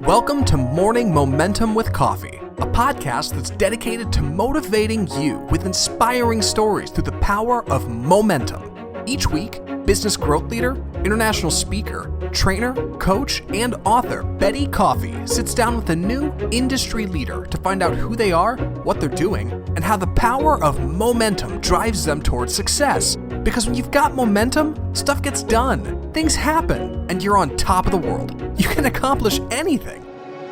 Welcome to Morning Momentum with Coffey, a podcast that's dedicated to motivating you with inspiring stories through the power of momentum. Each week, business growth leader, international speaker, trainer, coach, and author Betti Coffey sits down with a new industry leader to find out who they are, what they're doing, and how the power of momentum drives them towards success. Because when you've got momentum, stuff gets done, things happen, and you're on top of the world. You can accomplish anything.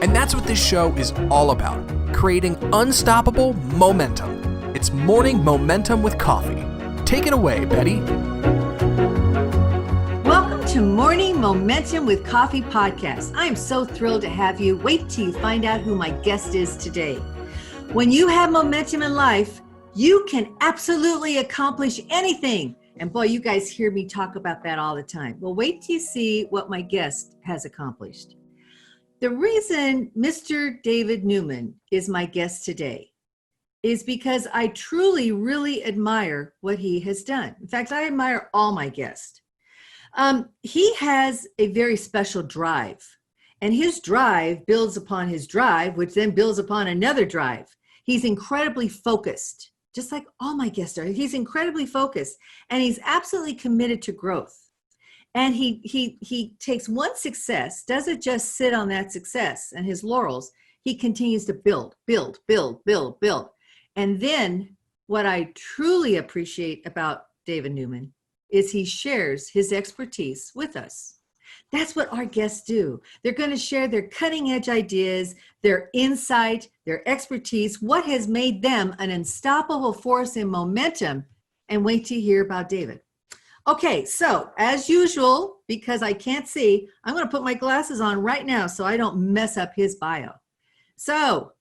And that's what this show is all about, creating unstoppable momentum. It's Morning Momentum with Coffey. Take it away, Betti. Welcome to Morning Momentum with Coffey podcast. I am so thrilled to have you. Wait till you find out who my guest is today. When you have momentum in life, you can absolutely accomplish anything. And boy, you guys hear me talk about that all the time. Well, wait till you see what my guest has accomplished. The reason Mr. David Newman is my guest today is because I truly, really admire what he has done. In fact, I admire all my guests. He has a very special drive, and his drive builds upon his drive, which then builds upon another drive. He's incredibly focused, just like all my guests are. He's incredibly focused, and he's absolutely committed to growth. And he takes one success, doesn't just sit on that success and his laurels. He continues to build. And then what I truly appreciate about David Newman is he shares his expertise with us. That's what our guests do. They're going to share their cutting edge ideas, their insight, their expertise, what has made them an unstoppable force in momentum. And wait to hear about David. Okay, so as usual, because I can't see, I'm going to put my glasses on right now so I don't mess up his bio. So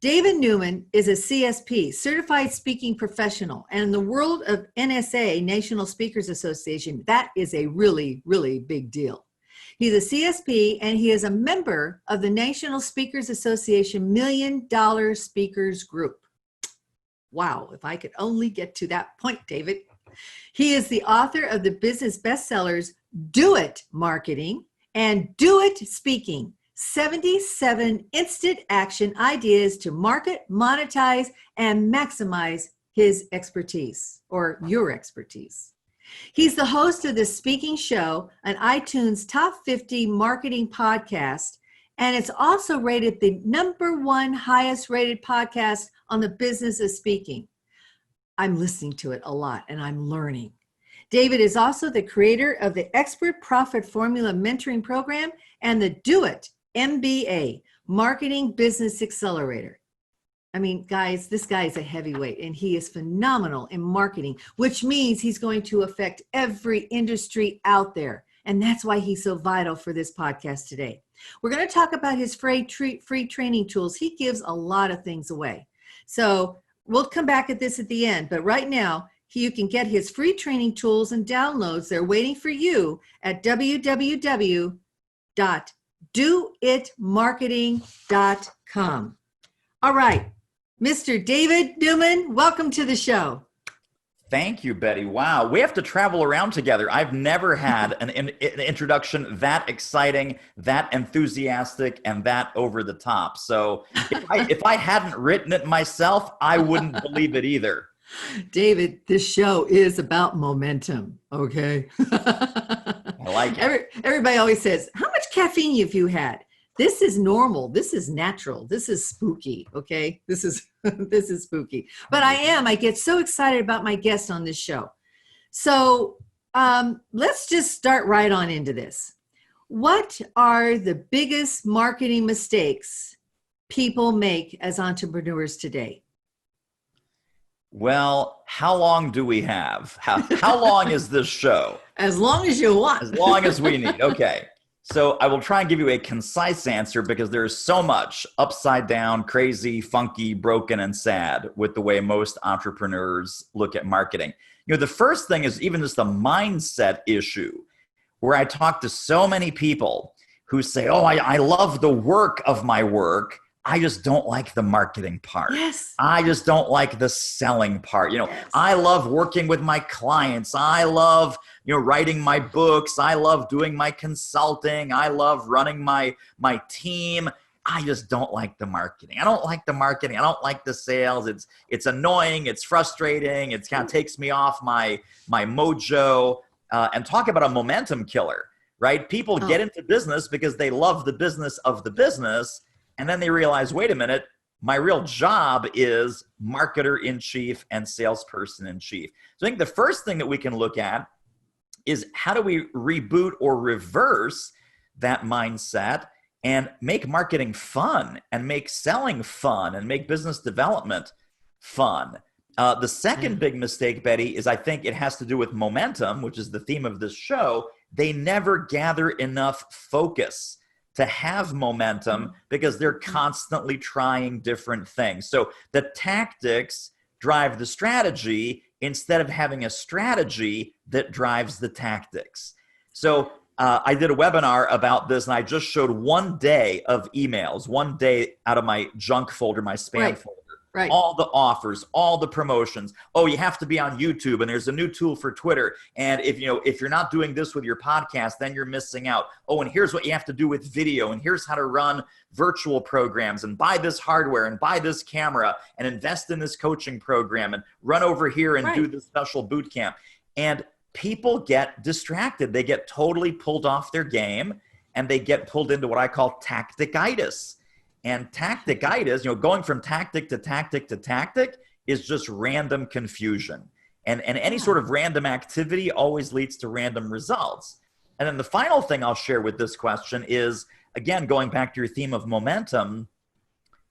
David Newman is a CSP, Certified Speaking Professional, and in the world of NSA, National Speakers Association, that is a really, really big deal. He's a CSP, and he is a member of the National Speakers Association $1 Million Speakers Group. Wow, if I could only get to that point, David. He is the author of the business bestsellers Do It Marketing and Do It Speaking, 77 instant action ideas to market, monetize, and maximize his expertise or your expertise. He's the host of the Speaking Show, an iTunes Top 50 marketing podcast, and it's also rated the #1 highest rated podcast on the business of speaking. I'm listening to it a lot and I'm learning. David is also the creator of the Expert Profit Formula Mentoring Program and the Do It MBA, Marketing Business Accelerator. I mean, guys, this guy is a heavyweight and he is phenomenal in marketing, which means he's going to affect every industry out there. And that's why he's so vital for this podcast today. We're going to talk about his free training tools. He gives a lot of things away. So we'll come back at this at the end, but right now, you can get his free training tools and downloads. They're waiting for you at www.doitmarketing.com. All right, Mr. David Newman, welcome to the show. Thank you, Betti. Wow, we have to travel around together. I've never had an introduction that exciting, that enthusiastic, and that over the top. So if I hadn't written it myself, I wouldn't believe it either. David, this show is about momentum, okay? I like it. Everybody always says, how much caffeine have you had? This is normal. This is natural. This is spooky, okay? This is spooky. But I get so excited about my guest on this show. So let's just start right on into this. What are the biggest marketing mistakes people make as entrepreneurs today? Well, how long do we have? How long is this show? As long as you want. As long as we need. Okay. So I will try and give you a concise answer because there's so much upside down, crazy, funky, broken, and sad with the way most entrepreneurs look at marketing. You know, the first thing is even just the mindset issue where I talk to so many people who say, oh, I love the work of my work. I just don't like the marketing part. Yes. I just don't like the selling part. You know, yes. I love working with my clients. I love, writing my books. I love doing my consulting. I love running my team. I just don't like the marketing. I don't like the marketing. I don't like the sales. It's annoying. It's frustrating. It kind of takes me off my mojo. And talk about a momentum killer, right? People get into business because they love the business of the business. And then they realize, wait a minute, my real job is marketer in chief and salesperson in chief. So I think the first thing that we can look at is how do we reboot or reverse that mindset and make marketing fun and make selling fun and make business development fun. The second big mistake, Betti, is I think it has to do with momentum, which is the theme of this show. They never gather enough focus to have momentum because they're constantly trying different things. So the tactics drive the strategy instead of having a strategy that drives the tactics. So I did a webinar about this, and I just showed one day of emails, one day out of my junk folder, my spam folder. Right. All the offers, all the promotions. Oh, you have to be on YouTube, and there's a new tool for Twitter. And if you're not doing this with your podcast, then you're missing out. Oh, and here's what you have to do with video, and here's how to run virtual programs, and buy this hardware, and buy this camera, and invest in this coaching program, and run over here and do this special boot camp. And people get distracted. They get totally pulled off their game, and they get pulled into what I call tacticitis. And tacticitis, going from tactic to tactic to tactic is just random confusion. And any sort of random activity always leads to random results. And then the final thing I'll share with this question is, again, going back to your theme of momentum,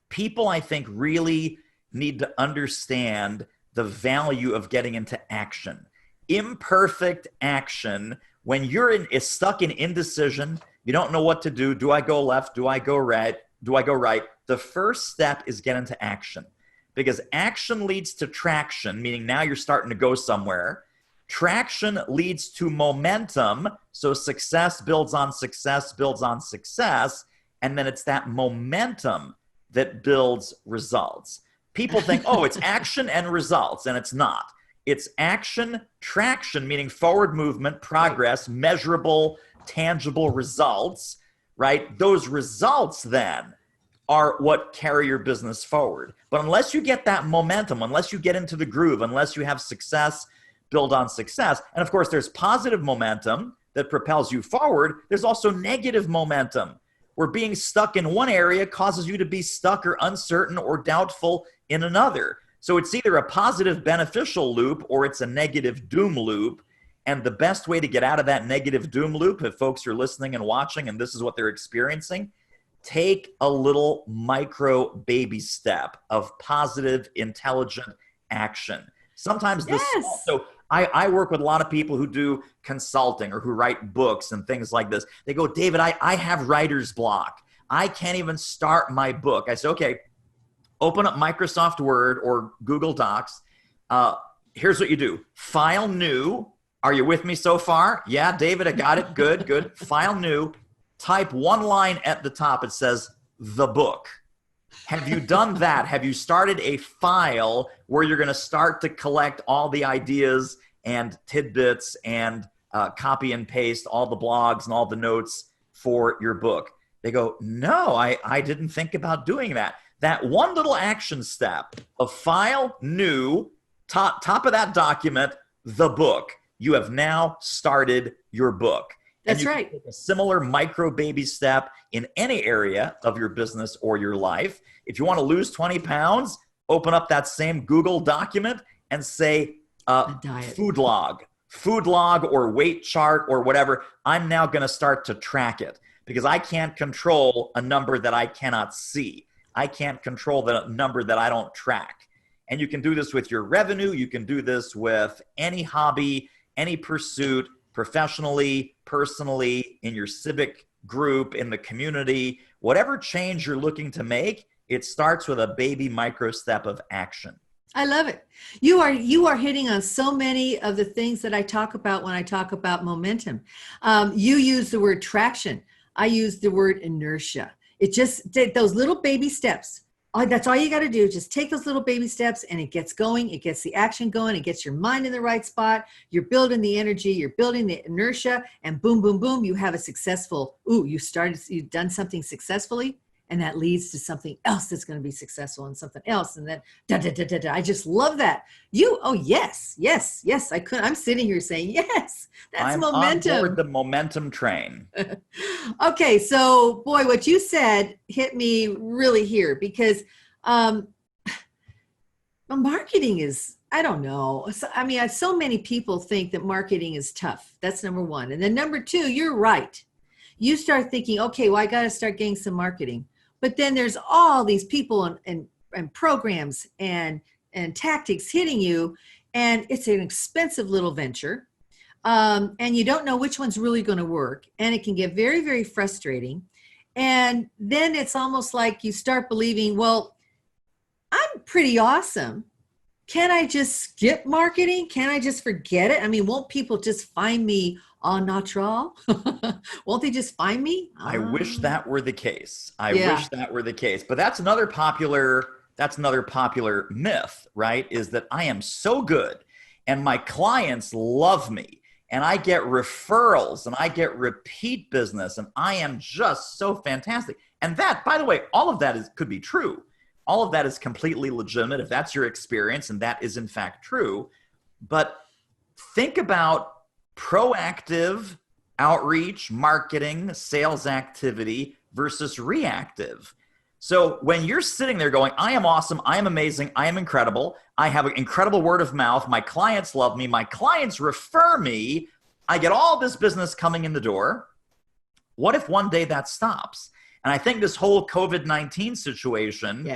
people, I think, really need to understand the value of getting into action. Imperfect action, when you're stuck in indecision, you don't know what to do. Do I go left? Do I go right? Do I go right? The first step is get into action, because action leads to traction, meaning now you're starting to go somewhere. Traction leads to momentum. So success builds on success, builds on success. And then it's that momentum that builds results. People think, oh, it's action and results, and it's not. It's action, traction, meaning forward movement, progress, measurable, tangible results. Right? Those results then are what carry your business forward. But unless you get that momentum, unless you get into the groove, unless you have success, build on success. And of course, there's positive momentum that propels you forward. There's also negative momentum where being stuck in one area causes you to be stuck or uncertain or doubtful in another. So it's either a positive beneficial loop or it's a negative doom loop. And the best way to get out of that negative doom loop, if folks are listening and watching and this is what they're experiencing, take a little micro baby step of positive, intelligent action. Sometimes so I work with a lot of people who do consulting or who write books and things like this. They go, David, I have writer's block. I can't even start my book. I say, okay, open up Microsoft Word or Google Docs. Here's what you do. File new. Are you with me so far? Yeah, David, I got it. Good, good. File new. Type one line at the top. It says, the book. Have you done that? Have you started a file where you're going to start to collect all the ideas and tidbits and copy and paste all the blogs and all the notes for your book? They go, no, I didn't think about doing that. That one little action step of file new, top of that document, the book. You have now started your book. That's right. Take a similar micro baby step in any area of your business or your life. If you want to lose 20 pounds, open up that same Google document and say food log or weight chart or whatever. I'm now going to start to track it because I can't control a number that I cannot see. I can't control the number that I don't track. And you can do this with your revenue. You can do this with any hobby, any pursuit, professionally, personally, in your civic group, in the community, whatever change you're looking to make, it starts with a baby micro step of action. I love it. You are hitting on so many of the things that I talk about when I talk about momentum. You use the word traction. I use the word inertia. It just those little baby steps. That's all you got to do. Just take those little baby steps and it gets going. It gets the action going. It gets your mind in the right spot. You're building the energy. You're building the inertia and boom, boom, boom. You have a successful, you've done something successfully. and that leads to something else that's going to be successful and something else. And then da, da, da, da, da. I just love that. Yes. I'm sitting here saying, yes, that's momentum. I'm on board the momentum train. Okay. So boy, what you said hit me really here because, marketing is, I don't know. So many people think that marketing is tough. That's number one. And then number two, you're right. You start thinking, okay, well, I got to start getting some marketing. But then there's all these people and programs and tactics hitting you. And it's an expensive little venture. And you don't know which one's really going to work. And it can get very, very frustrating. And then it's almost like you start believing, well, I'm pretty awesome. Can I just skip marketing? Can I just forget it? I mean, won't people just find me en natural? Won't they just find me? I wish that were the case. I wish that were the case. But that's another popular myth, right? Is that I am so good and my clients love me and I get referrals and I get repeat business and I am just so fantastic. And that, by the way, all of that could be true. All of that is completely legitimate if that's your experience and that is in fact true. But think about proactive outreach, marketing, sales activity versus reactive. So when you're sitting there going, I am awesome, I am amazing, I am incredible, I have an incredible word of mouth, my clients love me, my clients refer me, I get all this business coming in the door. What if one day that stops? And I think this whole COVID-19 situation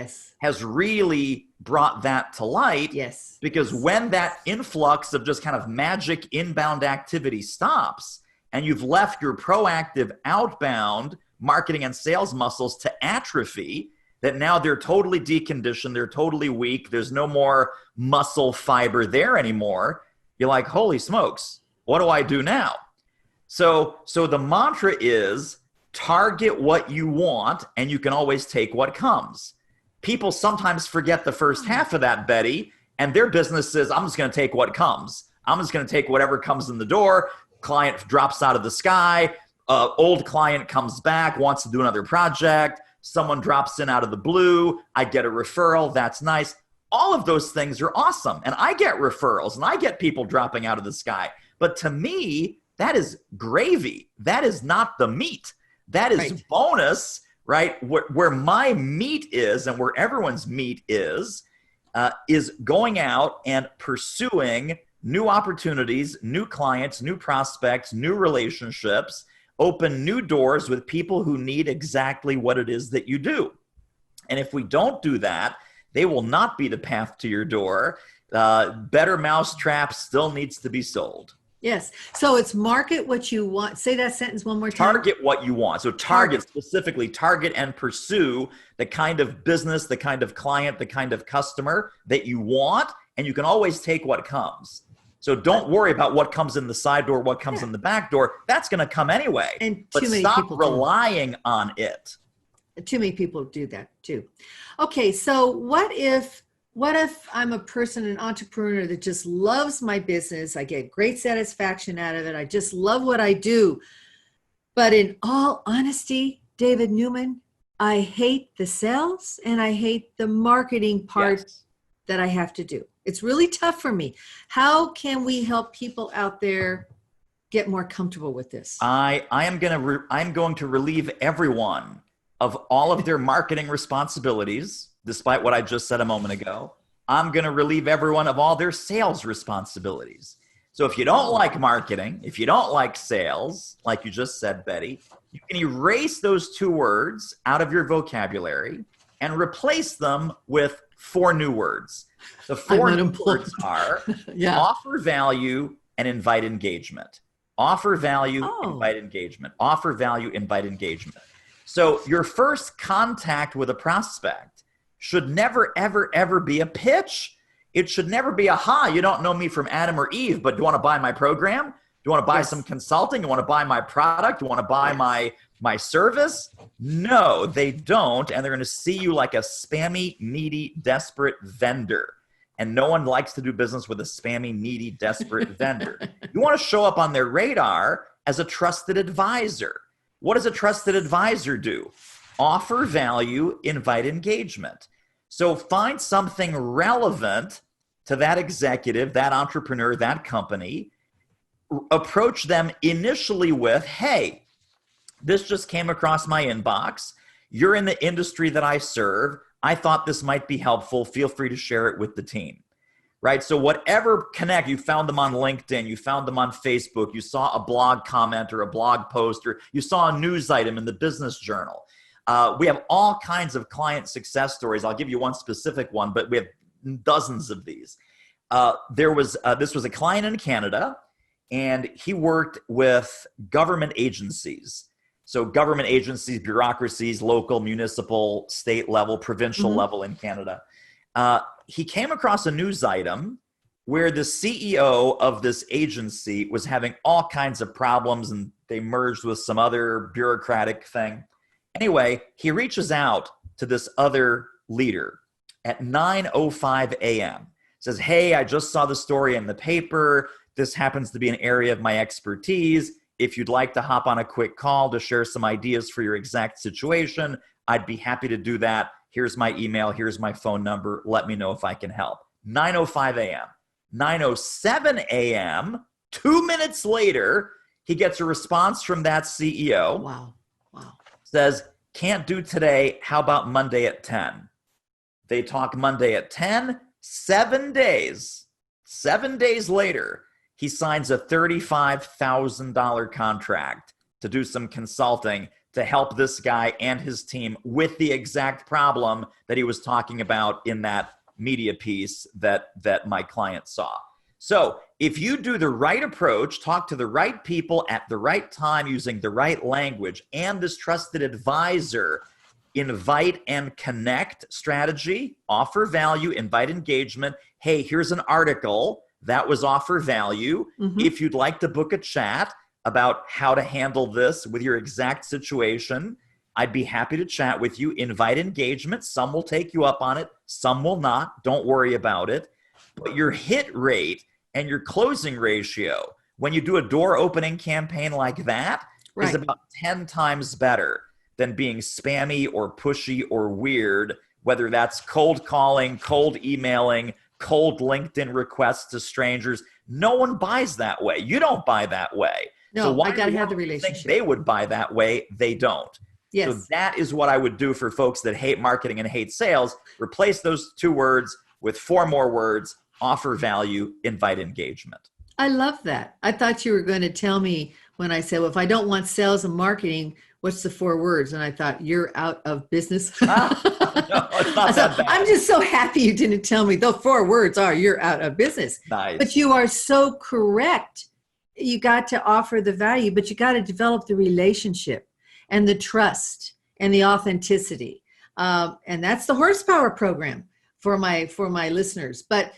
has really brought that to light. Yes. Because when that influx of just kind of magic inbound activity stops and you've left your proactive outbound marketing and sales muscles to atrophy, that now they're totally deconditioned, they're totally weak, there's no more muscle fiber there anymore, you're like, holy smokes, what do I do now? So the mantra is, target what you want, and you can always take what comes. People sometimes forget the first half of that, Betti, and their business is, I'm just going to take what comes. I'm just going to take whatever comes in the door. Client drops out of the sky. Old client comes back, wants to do another project. Someone drops in out of the blue. I get a referral. That's nice. All of those things are awesome. And I get referrals, and I get people dropping out of the sky. But to me, that is gravy. That is not the meat. That is bonus, right? Where my meat is and where everyone's meat is going out and pursuing new opportunities, new clients, new prospects, new relationships, open new doors with people who need exactly what it is that you do. And if we don't do that, they will not be the path to your door. Better Mousetrap still needs to be sold. Yes. So it's market what you want. Say that sentence one more time. Target what you want. So specifically target and pursue the kind of business, the kind of client, the kind of customer that you want, and you can always take what comes. So don't worry about what comes in the side door, what comes in the back door. That's going to come anyway. And but stop relying on it. Too many people do that too. Okay, so what if I'm a person, an entrepreneur that just loves my business? I get great satisfaction out of it. I just love what I do. But in all honesty, David Newman, I hate the sales and I hate the marketing part that I have to do. It's really tough for me. How can we help people out there get more comfortable with this? I'm going to relieve everyone of all of their marketing responsibilities, despite what I just said a moment ago. I'm going to relieve everyone of all their sales responsibilities. So if you don't like marketing, if you don't like sales, like you just said, Betti, you can erase those two words out of your vocabulary and replace them with 4 new words. The 4 new words are offer value and invite engagement. Offer value, invite engagement. Offer value, invite engagement. So your first contact with a prospect should never, ever, ever be a pitch. It should never be a, hi, you don't know me from Adam or Eve, but do you want to buy my program? Do you want to buy some consulting? You want to buy my product? You want to buy my service? No, they don't. And they're going to see you like a spammy, needy, desperate vendor. And no one likes to do business with a spammy, needy, desperate vendor. You want to show up on their radar as a trusted advisor. What does a trusted advisor do? offer value, invite engagement. So find something relevant to that executive, that entrepreneur, that company. Approach them initially with, hey, this just came across my inbox. You're in the industry that I serve. I thought this might be helpful. Feel free to share it with the team. Right? So whatever connect, you found them on LinkedIn, you found them on Facebook, you saw a blog comment or a blog post, or you saw a news item in the business journal. We have all kinds of client success stories. I'll give you one specific one, but we have dozens of these. This was a client in Canada, and he worked with government agencies. So government agencies, bureaucracies, local, municipal, state level, provincial level in Canada. He came across a news item where the CEO of this agency was having all kinds of problems, and they merged with some other bureaucratic thing. Anyway, he reaches out to this other leader at 9:05 a.m. Says, hey, I just saw the story in the paper. This happens to be an area of my expertise. If you'd like to hop on a quick call to share some ideas for your exact situation, I'd be happy to do that. Here's my email. Here's my phone number. Let me know if I can help. 9:05 a.m. 9:07 a.m., 2 minutes later, he gets a response from that CEO. Wow. Says, can't do today. How about Monday at 10? They talk Monday at 10. 7 days. 7 days later, he signs a $35,000 contract to do some consulting to help this guy and his team with the exact problem that he was talking about in that media piece that my client saw. So if you do the right approach, talk to the right people at the right time using the right language, and this trusted advisor, invite and connect strategy, offer value, invite engagement. Hey, here's an article that was offer value. If you'd like to book a chat about how to handle this with your exact situation, I'd be happy to chat with you. Invite engagement. Some will take you up on it. Some will not. Don't worry about it. But your hit rate and your closing ratio, when you do a door opening campaign like that, is about 10 times better than being spammy or pushy or weird, whether that's cold calling, cold emailing, cold LinkedIn requests to strangers. No one buys that way. You don't buy that way. No, so why I got to have the think relationship. they would buy that way? They don't. Yes. So that is what I would do for folks that hate marketing and hate sales. Replace those 2 words with 4 more words: offer value, invite engagement. I love that. I thought you were going to tell me when I said, well, if I don't want sales and marketing, what's the 4 words? And I thought, you're out of business. No, it's not that bad. I'm just so happy you didn't tell me the 4 words are you're out of business. Nice. But you are so correct. You got to offer the value, but you got to develop the relationship and the trust and the authenticity. And that's the horsepower program for my listeners. But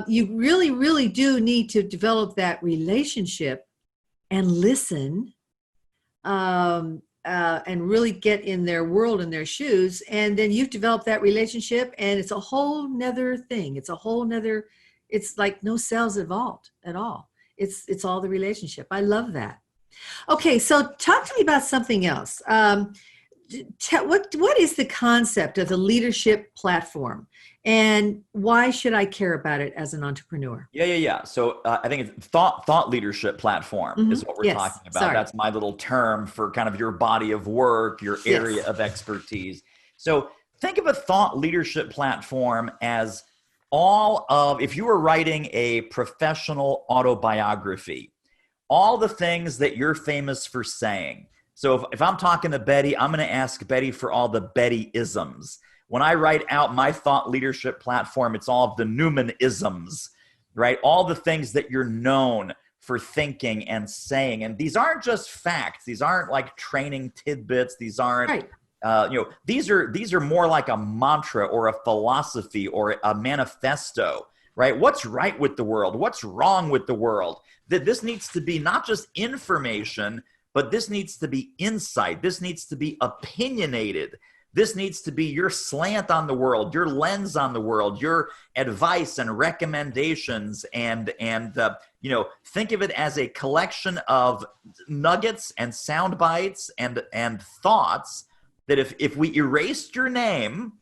you really, really do need to develop that relationship and listen and really get in their world and their shoes. And then you've developed that relationship, and it's a whole nother thing. It's like no sales involved at all. It's all the relationship. I love that. Okay, so talk to me about something else. What is the concept of the leadership platform, and why should I care about it as an entrepreneur? Yeah. So I think it's thought leadership platform is what we're talking about. Sorry. That's my little term for kind of your body of work, your area of expertise. So think of a thought leadership platform as if you were writing a professional autobiography, all the things that you're famous for saying. So if I'm talking to Betti, I'm going to ask Betti for all the Betti-isms. When I write out my thought leadership platform, it's all of the Newman-isms, right? All the things that you're known for thinking and saying. And these aren't just facts. These aren't like training tidbits. These aren't, these are more like a mantra or a philosophy or a manifesto, right? What's right with the world? What's wrong with the world? That this needs to be not just information, but this needs to be insight. This needs to be opinionated. This needs to be your slant on the world, your lens on the world, your advice and recommendations, and think of it as a collection of nuggets and sound bites and thoughts that if we erased your name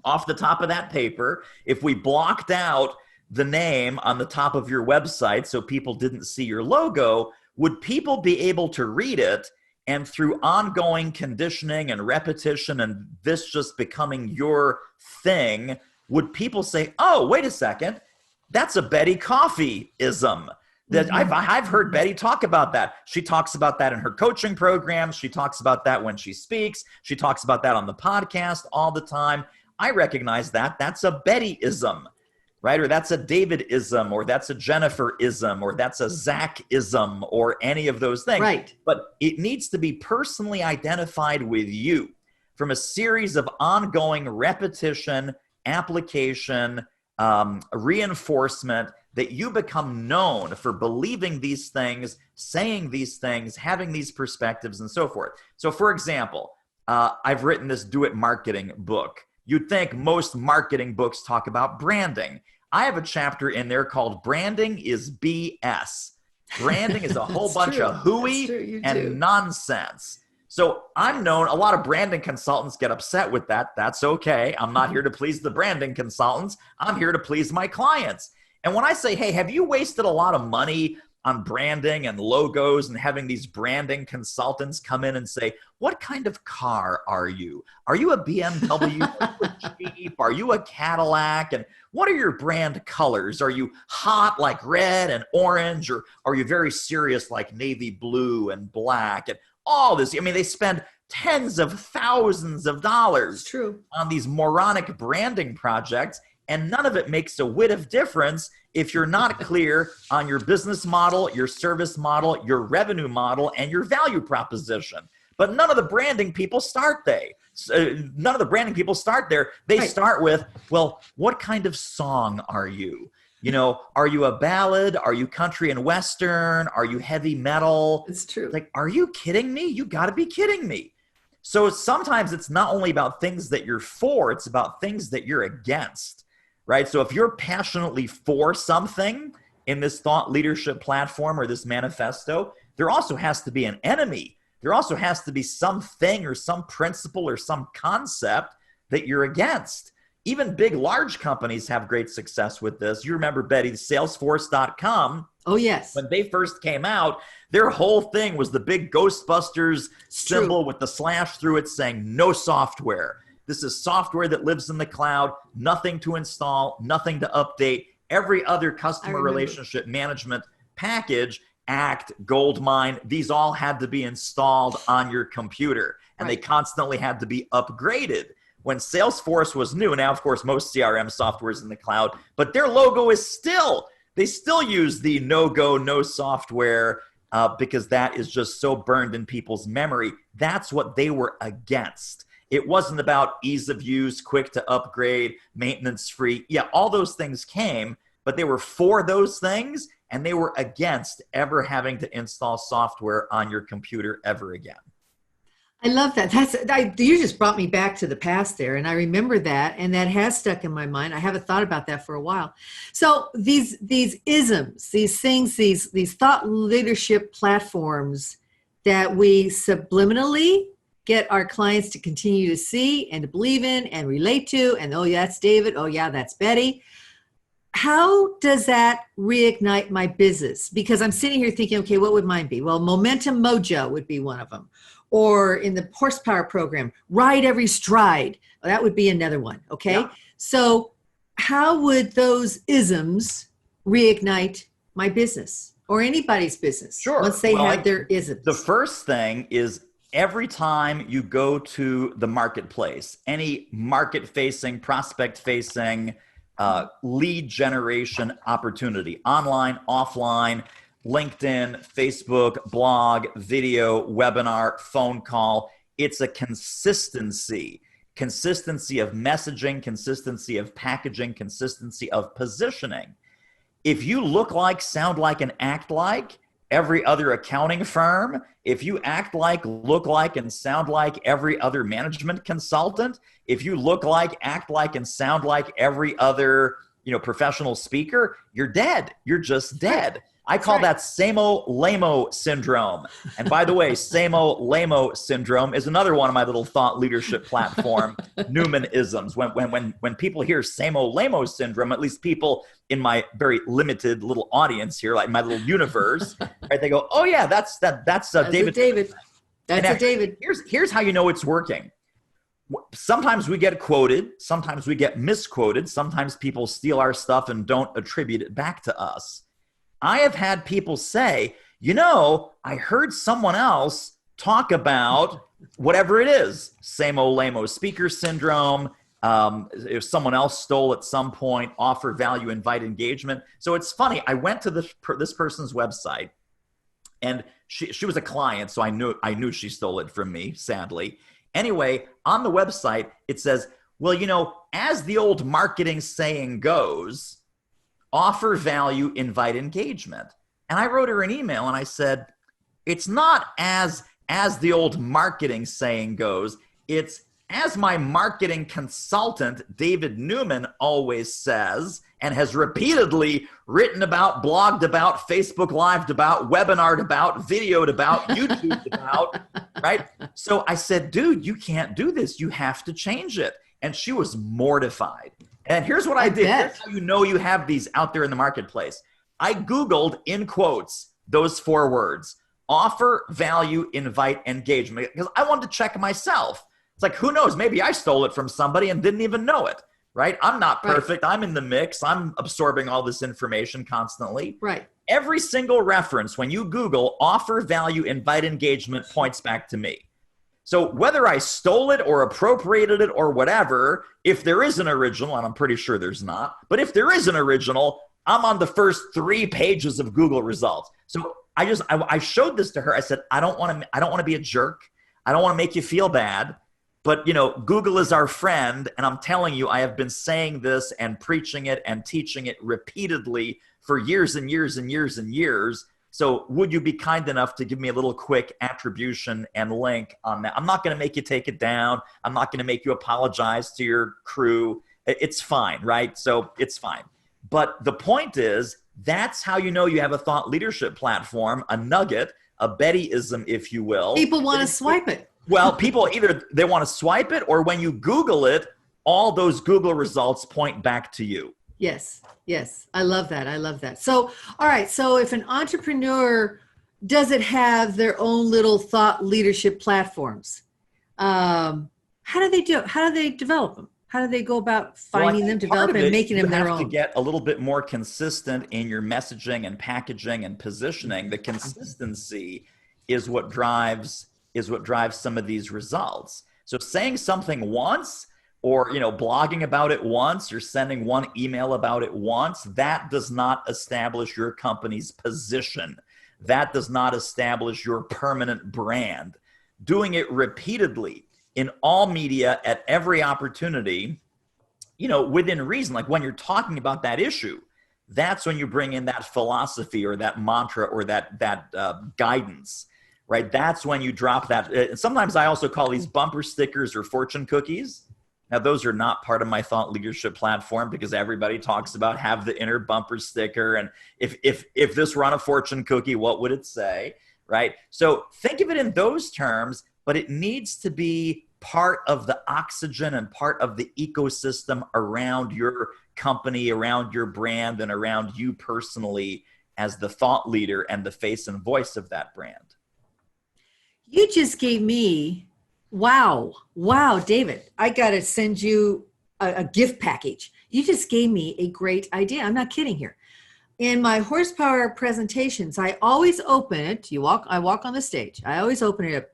off the top of that paper, if we blocked out the name on the top of your website so people didn't see your logo, would people be able to read it? And through ongoing conditioning and repetition and this just becoming your thing, would people say, oh, wait a second, that's a Betti Coffey-ism? That I've heard Betti talk about that. She talks about that in her coaching programs. She talks about that when she speaks. She talks about that on the podcast all the time. I recognize that. That's a Betti-ism, right? Or that's a David-ism, or that's a Jennifer-ism, or that's a Zach-ism, or any of those things. Right. But it needs to be personally identified with you from a series of ongoing repetition, application, reinforcement, that you become known for believing these things, saying these things, having these perspectives, and so forth. So for example, I've written this Do It Marketing book. You'd think most marketing books talk about branding. I have a chapter in there called Branding is BS. Branding is a whole bunch of hooey and nonsense. So I'm known, a lot of branding consultants get upset with that. That's okay. I'm not here to please the branding consultants. I'm here to please my clients. And when I say, hey, have you wasted a lot of money on branding and logos and having these branding consultants come in and say, what kind of car are you? Are you a BMW? Are you a Jeep? Are you a Cadillac? And what are your brand colors? Are you hot like red and orange? Or are you very serious like navy blue and black? And all this, I mean, they spend tens of thousands of dollars on these moronic branding projects. And none of it makes a whit of difference if you're not clear on your business model, your service model, your revenue model, and your value proposition. But none of the branding people start there. They start with, well, what kind of song are you? You know, are you a ballad? Are you country and western? Are you heavy metal? It's true. Like, are you kidding me? You got to be kidding me. So sometimes it's not only about things that you're for, it's about things that you're against. Right? So if you're passionately for something in this thought leadership platform or this manifesto, there also has to be an enemy. There also has to be something or some principle or some concept that you're against. Even big, large companies have great success with this. You remember, Betti, Salesforce.com. Oh, yes. When they first came out, their whole thing was the big Ghostbusters symbol with the slash through it saying no software. This is software that lives in the cloud, nothing to install, nothing to update. Every other customer relationship management package, Act, Goldmine, these all had to be installed on your computer, and they constantly had to be upgraded. When Salesforce was new, now, of course, most CRM software is in the cloud, but their logo is they still use the no-go, no software because that is just so burned in people's memory. That's what they were against. It wasn't about ease of use, quick to upgrade, maintenance free. Yeah, all those things came, but they were for those things, and they were against ever having to install software on your computer ever again. I love that. You just brought me back to the past there, and I remember that, and that has stuck in my mind. I haven't thought about that for a while. So these isms, these things, these thought leadership platforms that we subliminally get our clients to continue to see and to believe in and relate to, and oh, yeah, that's David. Oh, yeah, that's Betti. How does that reignite my business? Because I'm sitting here thinking, okay, what would mine be? Well, Momentum Mojo would be one of them. Or in the horsepower program, Ride Every Stride. Well, that would be another one, okay? Yeah. So how would those isms reignite my business or anybody's business once they have their isms? The first thing is every time you go to the marketplace, any market-facing, prospect-facing, lead generation opportunity, online, offline, LinkedIn, Facebook, blog, video, webinar, phone call, it's a consistency of messaging, consistency of packaging, consistency of positioning. If you look like, sound like, and act like every other accounting firm, if you act like, look like, and sound like every other management consultant, if you look like, act like, and sound like every other professional speaker, you're dead. You're just dead. I call that Samolamo Syndrome. And by the way, Samolamo Syndrome is another one of my little thought leadership platform Newman-isms. When people hear Samolamo Syndrome, at least people in my very limited little audience here, like my little universe, right? They go, "Oh yeah, that's David." That's a David. Here's how you know it's working. Sometimes we get quoted, sometimes we get misquoted, sometimes people steal our stuff and don't attribute it back to us. I have had people say, I heard someone else talk about whatever it is, Samolamo speaker syndrome, if someone else stole at some point, offer value, invite engagement. So it's funny, I went to this person's website, and she was a client, so I knew she stole it from me, sadly. Anyway, on the website, it says, well, as the old marketing saying goes, offer value, invite engagement. And I wrote her an email and I said, it's not as the old marketing saying goes, it's as my marketing consultant, David Newman, always says, and has repeatedly written about, blogged about, Facebook Lived about, webinared about, videoed about, YouTubed about, right? So I said, dude, you can't do this. You have to change it. And she was mortified. And here's what I did. Here's how you know you have these out there in the marketplace. I Googled, in quotes, those 4 words: offer, value, invite, engagement, because I wanted to check myself. It's like, who knows? Maybe I stole it from somebody and didn't even know it, right? I'm not perfect. Right. I'm in the mix. I'm absorbing all this information constantly. Right. Every single reference, when you Google offer, value, invite, engagement, points back to me. So whether I stole it or appropriated it or whatever, if there is an original, and I'm pretty sure there's not, but if there is an original, I'm on the first 3 pages of Google results. So I showed this to her. I said, I don't want to be a jerk. I don't want to make you feel bad. But, Google is our friend. And I'm telling you, I have been saying this and preaching it and teaching it repeatedly for years and years and years and years. So would you be kind enough to give me a little quick attribution and link on that? I'm not going to make you take it down. I'm not going to make you apologize to your crew. It's fine, right? So it's fine. But the point is, that's how you know you have a thought leadership platform, a nugget, a Betti-ism, if you will. People want to swipe it. Well, people either they want to swipe it, or when you Google it, all those Google results point back to you. Yes. I love that. So, all right. So if an entrepreneur doesn't have their own little thought leadership platforms, how do they do it? How do they develop them? How do they go about finding them, developing, and making them their own? You have to get a little bit more consistent in your messaging and packaging and positioning. The consistency is what drives some of these results. So saying something once, or blogging about it once, or sending one email about it once, that does not establish your company's position. That does not establish your permanent brand. Doing it repeatedly in all media at every opportunity, within reason, like when you're talking about that issue, that's when you bring in that philosophy or that mantra or that guidance, right? That's when you drop that. Sometimes I also call these bumper stickers or fortune cookies. Now, those are not part of my thought leadership platform, because everybody talks about have the inner bumper sticker. And if this were on a fortune cookie, what would it say, right? So think of it in those terms, but it needs to be part of the oxygen and part of the ecosystem around your company, around your brand, and around you personally as the thought leader and the face and voice of that brand. You just gave me, wow, David, I got to send you a gift package. You just gave me a great idea. I'm not kidding here. In my horsepower presentations, I always open it. I walk on the stage. I always open it up.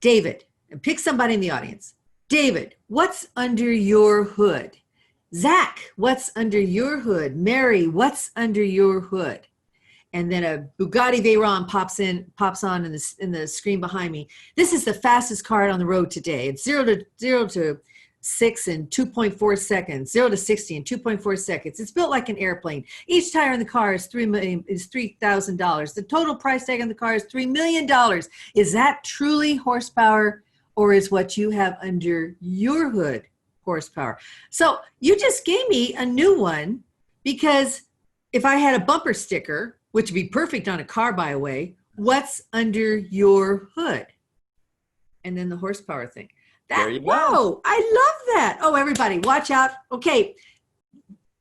David, and pick somebody in the audience. David, what's under your hood? Zach, what's under your hood? Mary, what's under your hood? And then a Bugatti Veyron pops on in the screen behind me. This is the fastest car on the road today. It's 0 to 6 in 2.4 seconds, 0 to 60 in 2.4 seconds. It's built like an airplane. Each tire in the car is $3,000. The total price tag on the car is $3 million. Is that truly horsepower, or is what you have under your hood horsepower. So you just gave me a new one, because if I had a bumper sticker, which would be perfect on a car, by the way, what's under your hood? And then the horsepower thing. There you go. Whoa, I love that. Oh, everybody, watch out. Okay,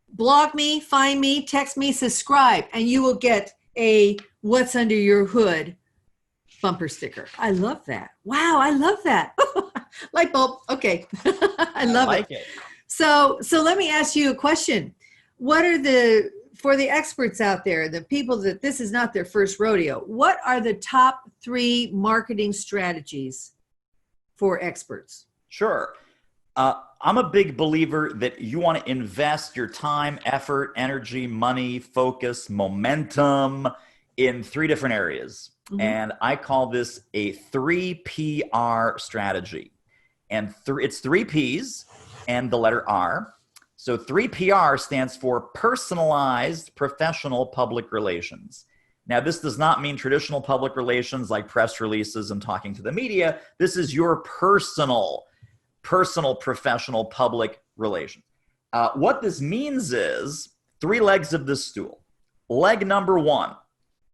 blog me, find me, text me, subscribe, and you will get a what's under your hood bumper sticker. I love that. Wow, I love that. Light bulb. Okay. I love it. So let me ask you a question. What are for the experts out there, the people that this is not their first rodeo, what are the top 3 marketing strategies for experts? Sure. I'm a big believer that you want to invest your time, effort, energy, money, focus, momentum in 3 different areas. Mm-hmm. And I call this a 3 PR strategy. And it's 3 P's and the letter R. So 3 PR stands for personalized professional public relations. Now, this does not mean traditional public relations like press releases and talking to the media. This is your personal professional public relations. What this means is 3 legs of this stool. Leg number 1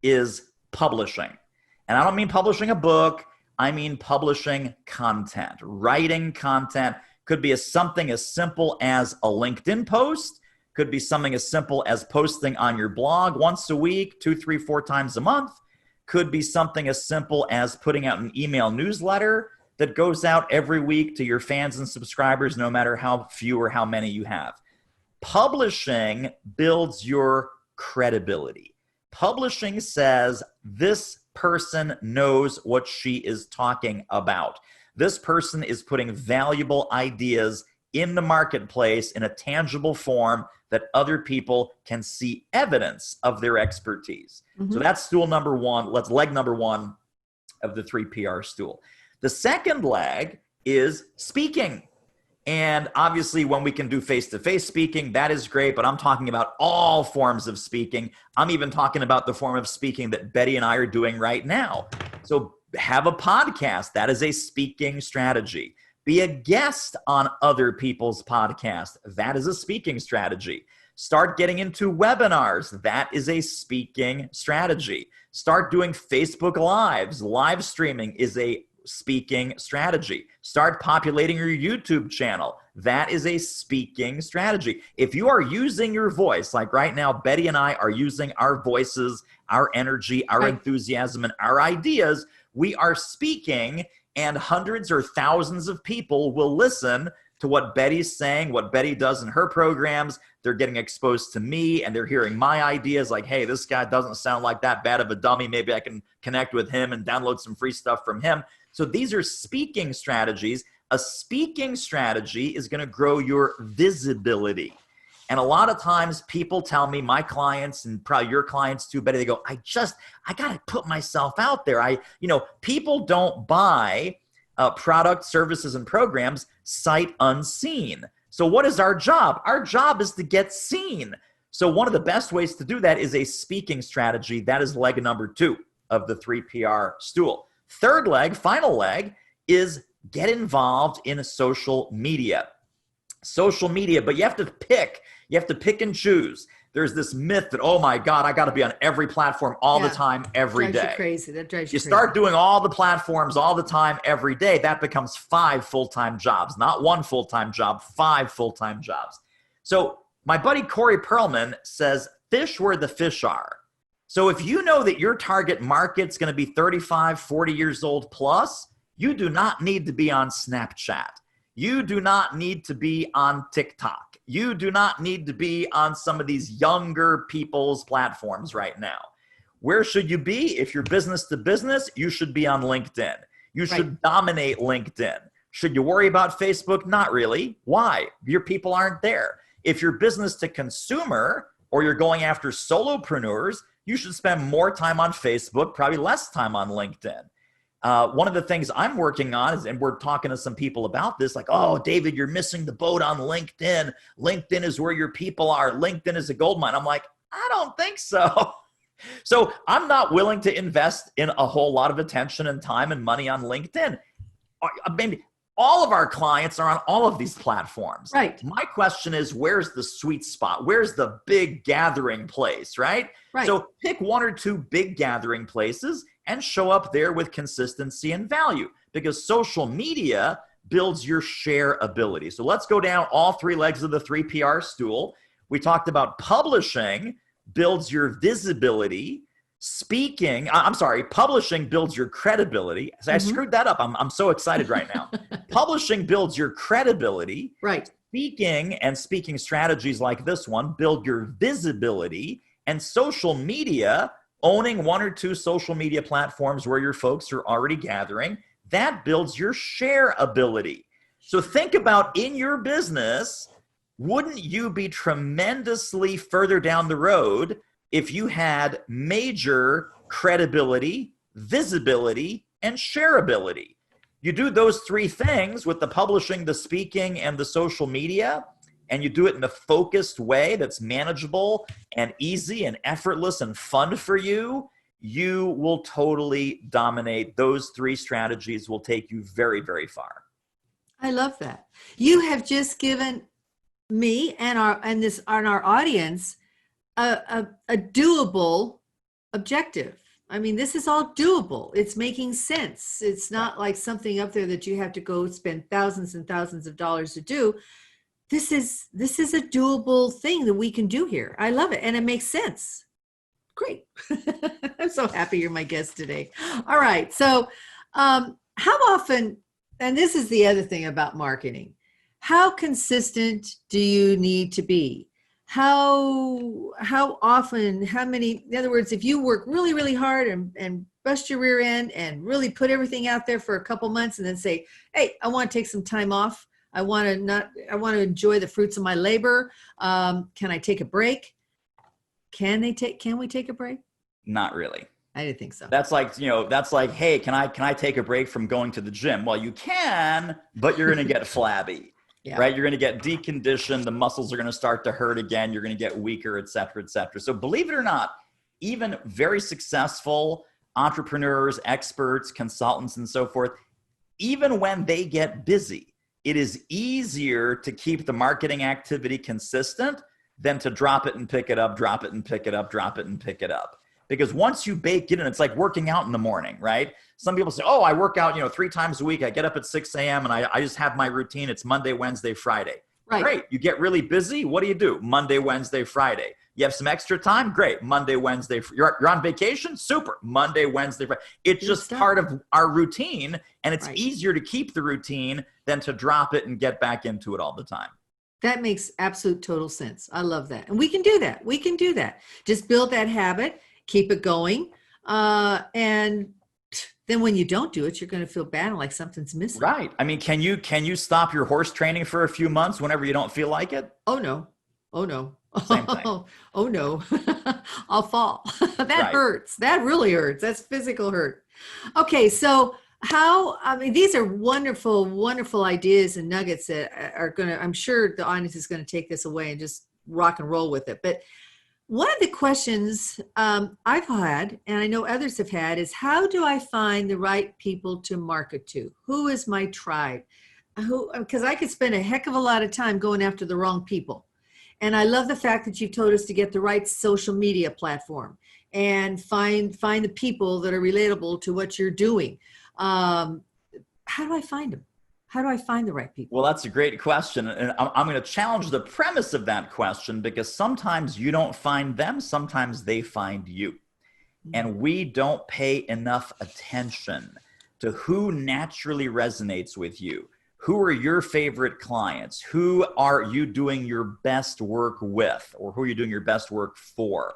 is publishing. And I don't mean publishing a book. I mean publishing content, writing content. Could be something as simple as a LinkedIn post. Could be something as simple as posting on your blog once a week, 2, 3, 4 times a month. Could be something as simple as putting out an email newsletter that goes out every week to your fans and subscribers, no matter how few or how many you have. Publishing builds your credibility. Publishing says this person knows what she is talking about. This person is putting valuable ideas in the marketplace in a tangible form that other people can see evidence of their expertise. Mm-hmm. So that's stool number 1. That's leg number 1 of the 3 PR stool. The second leg is speaking. And obviously, when we can do face-to-face speaking, that is great, but I'm talking about all forms of speaking. I'm even talking about the form of speaking that Betti and I are doing right now. So have a podcast. That is a speaking strategy. Be a guest on other people's podcasts. That is a speaking strategy. Start getting into webinars. That is a speaking strategy. Start doing Facebook Lives. Live streaming is a speaking strategy. Start populating your YouTube channel. That is a speaking strategy. If you are using your voice, like right now, Betti and I are using our voices, our energy, our enthusiasm, and our ideas, we are speaking, and hundreds or thousands of people will listen to what Betti's saying, what Betti does in her programs. They're getting exposed to me, and they're hearing my ideas like, hey, this guy doesn't sound like that bad of a dummy. Maybe I can connect with him and download some free stuff from him. So these are speaking strategies. A speaking strategy is going to grow your visibility. And a lot of times people tell me, my clients and probably your clients too, Betti, they go, I got to put myself out there. People don't buy product, services, and programs sight unseen. So what is our job? Our job is to get seen. So one of the best ways to do that is a speaking strategy. That is leg number 2 of the 3 PR stool. Third leg, final leg, is get involved in social media. Social media, but you have to pick. You have to pick and choose. There's this myth that, oh my God, I got to be on every platform all the time, every day. That drives you crazy. That drives you crazy. You start doing all the platforms all the time, every day. That becomes 5 full-time jobs, not 1 full-time job, 5 full-time jobs. So my buddy Corey Perlman says, fish where the fish are. So if you know that your target market's going to be 35, 40 years old plus, you do not need to be on Snapchat. You do not need to be on TikTok. You do not need to be on some of these younger people's platforms right now. Where should you be? If you're business to business, you should be on LinkedIn. You should dominate LinkedIn. Should you worry about Facebook? Not really. Why? Your people aren't there. If you're business to consumer or you're going after solopreneurs, you should spend more time on Facebook, probably less time on LinkedIn. One of the things I'm working on is, and we're talking to some people about this, like, oh, David, you're missing the boat on LinkedIn. LinkedIn is where your people are. LinkedIn is a gold mine. I'm like, I don't think so. So I'm not willing to invest in a whole lot of attention and time and money on LinkedIn. Maybe all of our clients are on all of these platforms. Right. My question is, where's the sweet spot? Where's the big gathering place, right? Right. So pick one or two big gathering places and show up there with consistency and value, because social media builds your share ability. So let's go down all three legs of the 3PR stool. We talked about publishing builds your visibility. Publishing builds your credibility. So I screwed that up. I'm so excited right now. Publishing builds your credibility. Right. Speaking strategies like this one build your visibility. And social media, owning one or two social media platforms where your folks are already gathering, that builds your share ability. So think about, in your business, wouldn't you be tremendously further down the road if you had major credibility, visibility, and shareability? You do those three things with the publishing, the speaking, and the social media, and you do it in a focused way that's manageable and easy and effortless and fun for you, you will totally dominate. Those three strategies will take you very, very far. I love that. You have just given me and our audience a doable objective. I mean, this is all doable. It's making sense. It's not like something up there that you have to go spend thousands and thousands of dollars to do. This is a doable thing that we can do here. I love it. And it makes sense. Great. I'm so happy you're my guest today. All right. So how often, and this is the other thing about marketing, how consistent do you need to be? How often, how many, in other words, if you work really, really hard and bust your rear end and really put everything out there for a couple months and then say, hey, I want to take some time off. I want to enjoy the fruits of my labor. Can I take a break? Can we take a break? Not really. I didn't think so. That's like, hey, can I take a break from going to the gym? Well, you can, but you're going to get flabby. Yeah. Right? You're going to get deconditioned. The muscles are going to start to hurt again. You're going to get weaker, et cetera, et cetera. So believe it or not, even very successful entrepreneurs, experts, consultants, and so forth, even when they get busy, it is easier to keep the marketing activity consistent than to drop it and pick it up, drop it and pick it up, drop it and pick it up. Because once you bake it in, it's like working out in the morning, right? Some people say, oh, I work out, 3 times a week. I get up at 6 a.m. and I just have my routine. It's Monday, Wednesday, Friday. Right. Great. You get really busy. What do? Monday, Wednesday, Friday. You have some extra time? Great. Monday, Wednesday. You're on vacation? Super. Monday, Wednesday, Friday. It's just part of our routine, and it's easier to keep the routine than to drop it and get back into it all the time. That makes absolute total sense. I love that. And we can do that. We can do that. Just build that habit. Keep it going. And then when you don't do it, you're going to feel bad and like something's missing. Right. I mean, can you stop your horse training for a few months whenever you don't feel like it? Oh, no. Oh, no. Same thing. Oh, no. I'll fall. That hurts. That really hurts. That's physical hurt. Okay. So these are wonderful, wonderful ideas and nuggets that are I'm sure the audience is going to take this away and just rock and roll with it. But one of the questions I've had, and I know others have had, is how do I find the right people to market to? Who is my tribe? Because I could spend a heck of a lot of time going after the wrong people. And I love the fact that you've told us to get the right social media platform and find the people that are relatable to what you're doing. How do I find them? How do I find the right people? Well, that's a great question. And I'm going to challenge the premise of that question, because sometimes you don't find them, sometimes they find you. And we don't pay enough attention to who naturally resonates with you. Who are your favorite clients? Who are you doing your best work with, or who are you doing your best work for?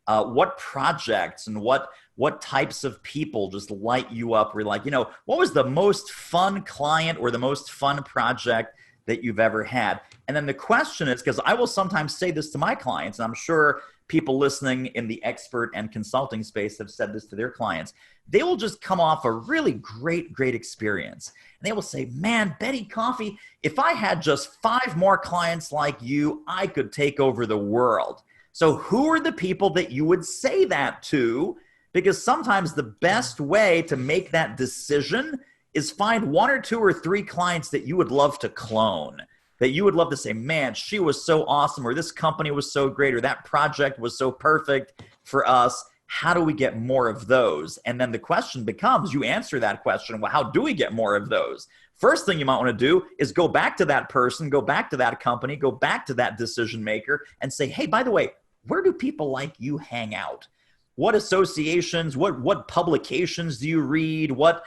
What projects and what types of people just light you up? We're like, what was the most fun client or the most fun project that you've ever had? And then the question is, because I will sometimes say this to my clients, and I'm sure people listening in the expert and consulting space have said this to their clients, they will just come off a really great experience. And they will say, man, Betti, Coffey, if I had just 5 more clients like you, I could take over the world. So who are the people that you would say that to? Because sometimes the best way to make that decision is find 1 or 2 or 3 clients that you would love to clone, that you would love to say, man, she was so awesome, or this company was so great, or that project was so perfect for us. How do we get more of those? And then the question becomes, you answer that question, well, how do we get more of those? First thing you might want to do is go back to that person, go back to that company, go back to that decision maker and say, hey, by the way, where do people like you hang out? What associations, what publications do you read? What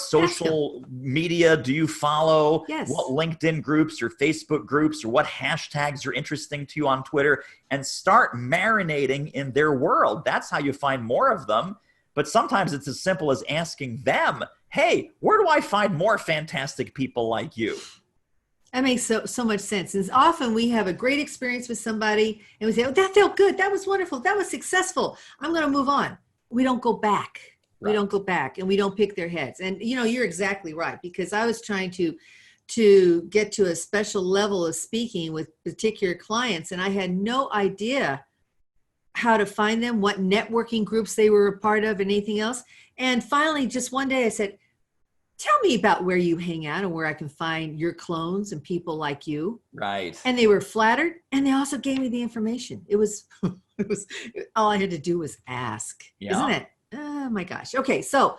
social media do you follow? Yes. What LinkedIn groups or Facebook groups or what hashtags are interesting to you on Twitter? And start marinating in their world. That's how you find more of them. But sometimes it's as simple as asking them, hey, where do I find more fantastic people like you? That makes so much sense. And often we have a great experience with somebody and we say, oh, that felt good. That was wonderful. That was successful. I'm going to move on. We don't go back. Right. We don't go back and we don't pick their heads. And, you're exactly right, because I was trying to get to a special level of speaking with particular clients, and I had no idea how to find them, what networking groups they were a part of, and anything else. And finally, just one day I said, tell me about where you hang out and where I can find your clones and people like you. Right. And they were flattered, and they also gave me the information. It was all I had to do was ask, isn't it? Oh my gosh. Okay. So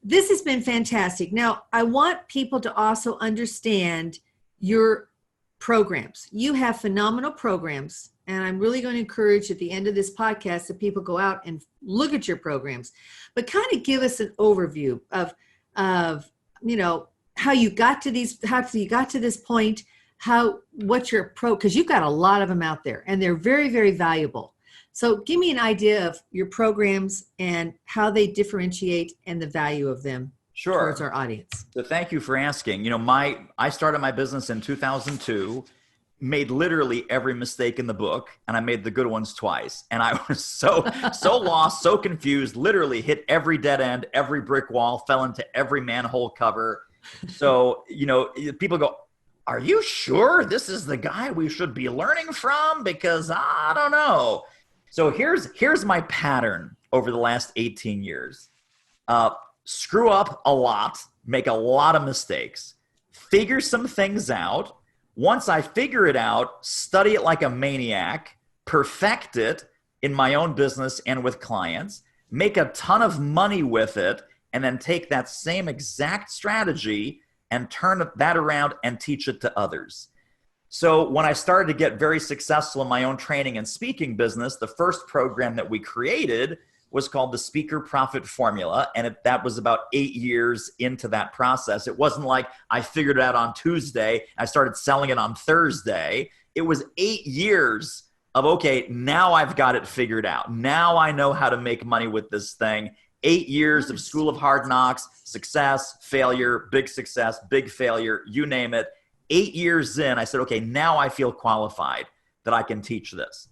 this has been fantastic. Now I want people to also understand your programs. You have phenomenal programs, and I'm really going to encourage at the end of this podcast that people go out and look at your programs, but kind of give us an overview of how you got to this point, what's your because you've got a lot of them out there and they're very, very valuable. So give me an idea of your programs and how they differentiate and the value of them towards our audience. So thank you for asking. I started my business in 2002, made literally every mistake in the book, and I made the good ones twice. And I was so lost, so confused, literally hit every dead end, every brick wall, fell into every manhole cover. So, people go, are you sure this is the guy we should be learning from? Because I don't know. So here's my pattern over the last 18 years. Screw up a lot, make a lot of mistakes, figure some things out. Once I figure it out, study it like a maniac, perfect it in my own business and with clients, make a ton of money with it, and then take that same exact strategy and turn that around and teach it to others. So when I started to get very successful in my own training and speaking business, the first program that we created was called the Speaker Profit Formula. And that was about 8 years into that process. It wasn't like I figured it out on Tuesday, I started selling it on Thursday. It was 8 years of, okay, now I've got it figured out. Now I know how to make money with this thing. 8 years of School of Hard Knocks, success, failure, big success, big failure, you name it. 8 years in, I said, okay, now I feel qualified that I can teach this.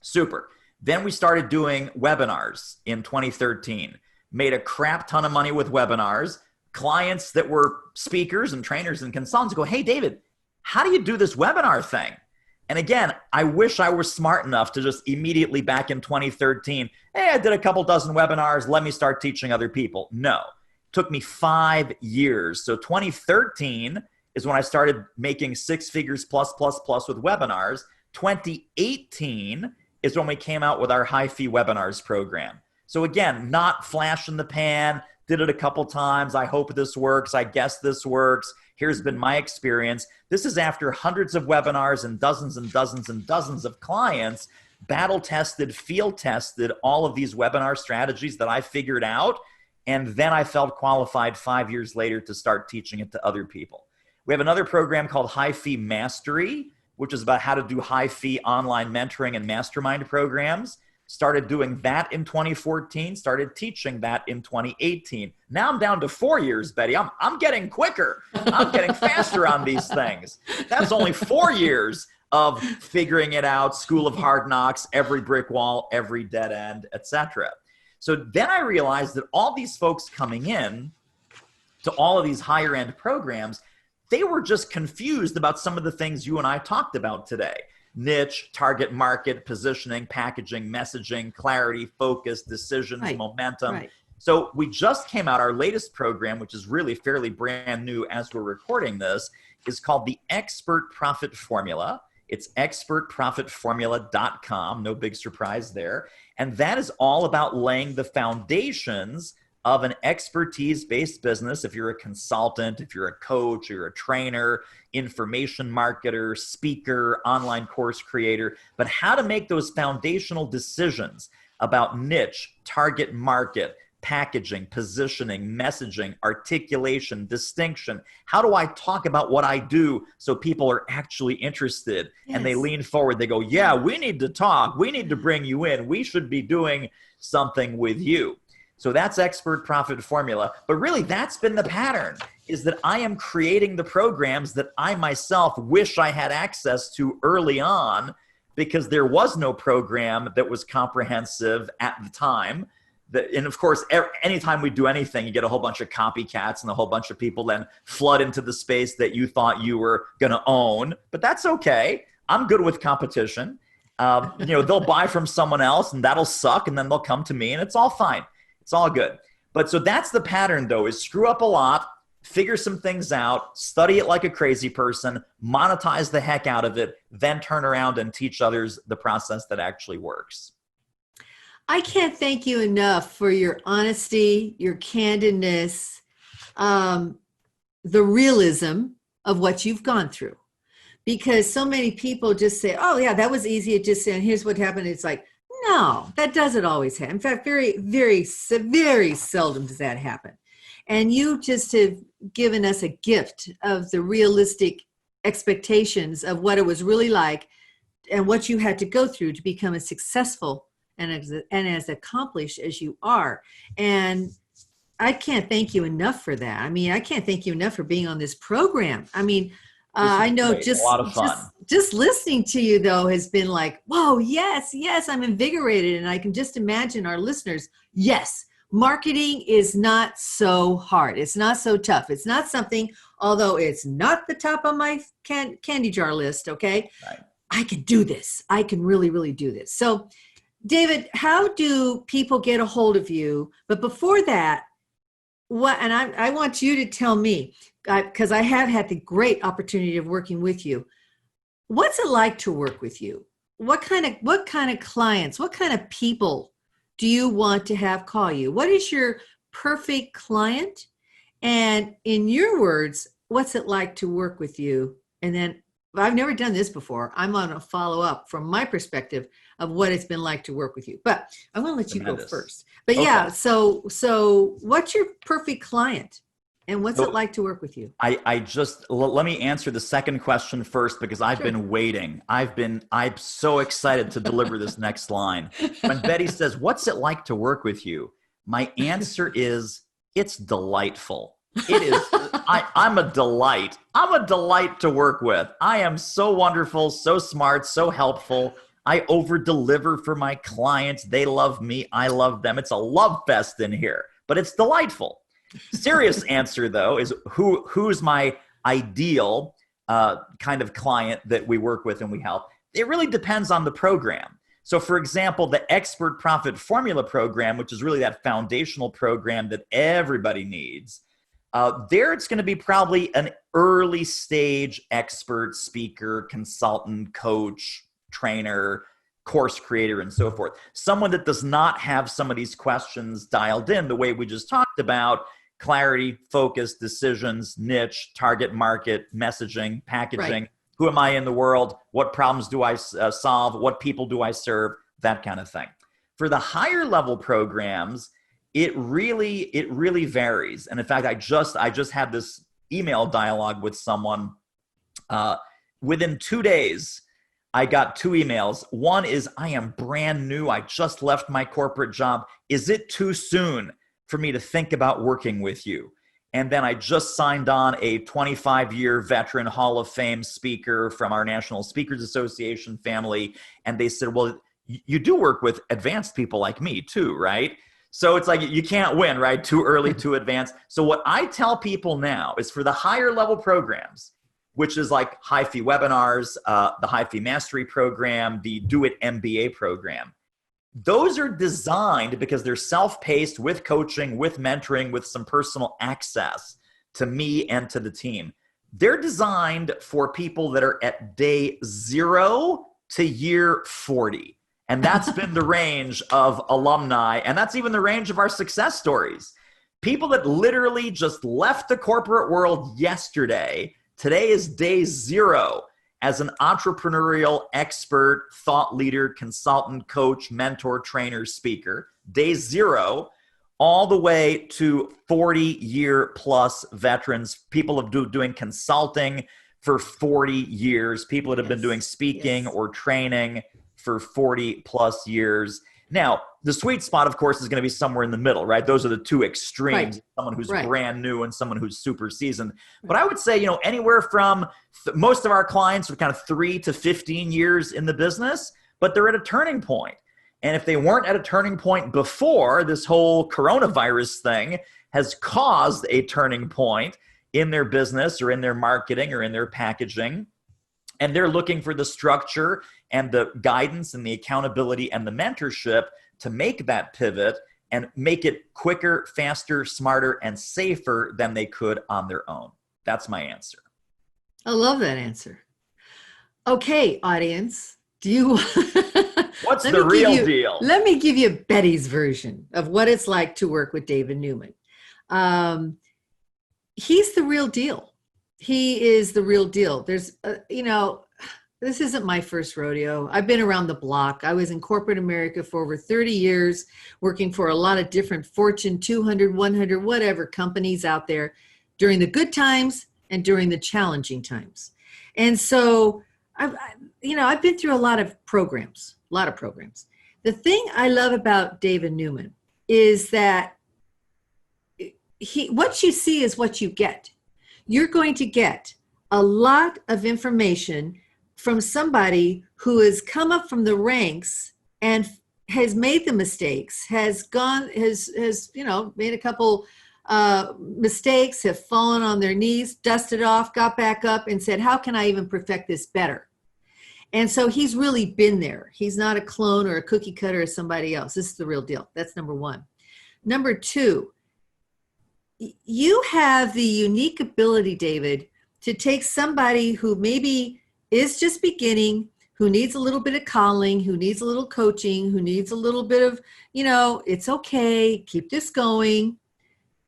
Super. Then we started doing webinars in 2013. Made a crap ton of money with webinars. Clients that were speakers and trainers and consultants go, hey, David, how do you do this webinar thing? And again, I wish I were smart enough to just immediately back in 2013, hey, I did a couple dozen webinars, let me start teaching other people. No, it took me 5 years. So 2013 is when I started making 6 figures plus with webinars. 2018 is when we came out with our high fee webinars program. So again, not flash in the pan, did it a couple times. I hope this works. I guess this works. Here's been my experience. This is after hundreds of webinars and dozens and dozens and dozens of clients, battle tested, field tested, all of these webinar strategies that I figured out. And then I felt qualified 5 years later to start teaching it to other people. We have another program called High Fee Mastery, which is about how to do high fee online mentoring and mastermind programs. Started doing that in 2014, started teaching that in 2018. Now I'm down to 4 years, Betti. I'm getting quicker. I'm getting faster on these things. That's only 4 years of figuring it out, School of Hard Knocks, every brick wall, every dead end, etc. So then I realized that all these folks coming in to all of these higher end programs, they were just confused about some of the things you and I talked about today. Niche, target market, positioning, packaging, messaging, clarity, focus, decisions, momentum. Right. So we just came out, our latest program, which is really fairly brand new as we're recording this, is called the Expert Profit Formula. It's expertprofitformula.com. No big surprise there. And that is all about laying the foundations of an expertise-based business. If you're a consultant, if you're a coach, you're a trainer, information marketer, speaker, online course creator, but how to make those foundational decisions about niche, target market, packaging, positioning, messaging, articulation, distinction. How do I talk about what I do so people are actually interested? Yes. And they lean forward. They go, yeah, we need to talk. We need to bring you in. We should be doing something with you. So that's Expert Profit Formula. But really, that's been the pattern, is that I am creating the programs that I myself wish I had access to early on, because there was no program that was comprehensive at the time. And of course, anytime we do anything, you get a whole bunch of copycats and a whole bunch of people then flood into the space that you thought you were going to own. But that's okay. I'm good with competition. They'll buy from someone else and that'll suck, and then they'll come to me and it's all fine. It's all good. But so that's the pattern, though, is screw up a lot, figure some things out, study it like a crazy person, monetize the heck out of it, then turn around and teach others the process that actually works. I can't thank you enough for your honesty, your candidness, the realism of what you've gone through. Because so many people just say, oh, yeah, that was easy. It just said, here's what happened. It's like, no, that doesn't always happen. In fact, very, very, very seldom does that happen. And you just have given us a gift of the realistic expectations of what it was really like and what you had to go through to become as successful and as accomplished as you are. And I can't thank you enough for that. I mean, I can't thank you enough for being on this program. I mean, I know great. A lot of fun. Just listening to you, though, has been like, whoa, yes, I'm invigorated. And I can just imagine our listeners, yes, marketing is not so hard. It's not so tough. It's not something, although it's not the top of my candy jar list, okay? Right. I can do this. I can really, really do this. So, David, how do people get a hold of you? But before that, I want you to tell me, because I have had the great opportunity of working with you. What's it like to work with you? What kind of clients, what kind of people do you want to have call you? What is your perfect client? And in your words, what's it like to work with you? And then I've never done this before. I'm on a follow up from my perspective of what it's been like to work with you. But I want to let you go first. But okay. Yeah, so what's your perfect client? And what's it like to work with you? Let me answer the second question first, because I've been waiting. I'm so excited to deliver this next line. When Betti says, what's it like to work with you? My answer is, it's delightful. It is. I'm a delight. I'm a delight to work with. I am so wonderful, so smart, so helpful. I over-deliver for my clients. They love me. I love them. It's a love fest in here, but it's delightful. Serious answer, though, is who's my ideal kind of client that we work with and we help. It really depends on the program. So, for example, the Expert Profit Formula program, which is really that foundational program that everybody needs, there it's going to be probably an early stage expert, speaker, consultant, coach, trainer, course creator, and so forth. Someone that does not have some of these questions dialed in the way we just talked about: clarity, focus, decisions, niche, target market, messaging, packaging. Right. Who am I in the world? What problems do I solve? What people do I serve? That kind of thing. For the higher level programs, it really varies. And in fact, I just had this email dialogue with someone. Within 2 days, I got 2 emails. One is, I am brand new. I just left my corporate job. Is it too soon for me to think about working with you? And then I just signed on a 25-year veteran Hall of Fame speaker from our National Speakers Association family. And they said, well, you do work with advanced people like me too, right? So it's like, you can't win, right? Too early, too advanced. So what I tell people now is, for the higher level programs, which is like high fee webinars, the high fee mastery program, the Do It MBA program, those are designed because they're self-paced, with coaching, with mentoring, with some personal access to me and to the team. They're designed for people that are at day 0 to year 40. And that's been the range of alumni. And that's even the range of our success stories. People that literally just left the corporate world yesterday. Today is day 0 as an entrepreneurial expert, thought leader, consultant, coach, mentor, trainer, speaker. Day 0 all the way to 40-year plus veterans, people of doing consulting for 40 years, people that have been doing speaking or training for 40 plus years. Now, the sweet spot, of course, is going to be somewhere in the middle, right? Those are the two extremes, someone who's brand new and someone who's super seasoned. But I would say, anywhere from most of our clients are kind of 3 to 15 years in the business, but they're at a turning point. And if they weren't at a turning point before, this whole coronavirus thing has caused a turning point in their business or in their marketing or in their packaging. And they're looking for the structure and the guidance and the accountability and the mentorship to make that pivot and make it quicker, faster, smarter, and safer than they could on their own. That's my answer. I love that answer. Okay, audience, do you... What's the real deal? Let me give you Betty's version of what it's like to work with David Newman. He's the real deal. He is the real deal. There's, this isn't my first rodeo. I've been around the block. I was in corporate America for over 30 years, working for a lot of different Fortune 200, 100, whatever companies out there during the good times and during the challenging times. And so, I've been through a lot of programs. The thing I love about David Newman is that what you see is what you get. You're going to get a lot of information from somebody who has come up from the ranks and has made the mistakes, has made a couple mistakes, have fallen on their knees, dusted off, got back up and said, how can I even perfect this better? And so he's really been there. He's not a clone or a cookie cutter of somebody else. This is the real deal. That's number one. Number two, you have the unique ability, David, to take somebody who maybe is just beginning, who needs a little bit of calling, who needs a little coaching, who needs a little bit of, it's okay, keep this going.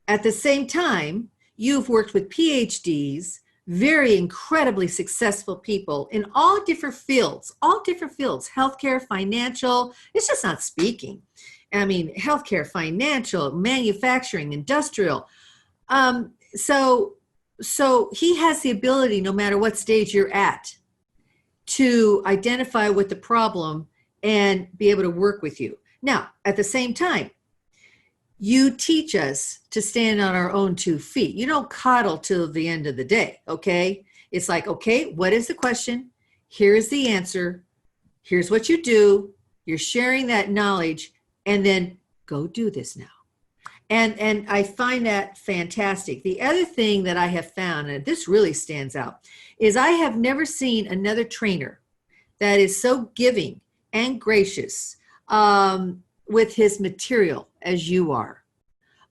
At the same time, you've worked with PhDs, very incredibly successful people in all different fields, healthcare, financial. It's just not speaking. I mean, healthcare, financial, manufacturing, industrial. So he has the ability, no matter what stage you're at, to identify what the problem and be able to work with you. Now, at the same time, you teach us to stand on our own 2 feet. You don't coddle till the end of the day, okay? It's like, okay, what is the question? Here's the answer. Here's what you do. You're sharing that knowledge, and then go do this now. And I find that fantastic. The other thing that I have found, and this really stands out, is I have never seen another trainer that is so giving and gracious with his material as you are.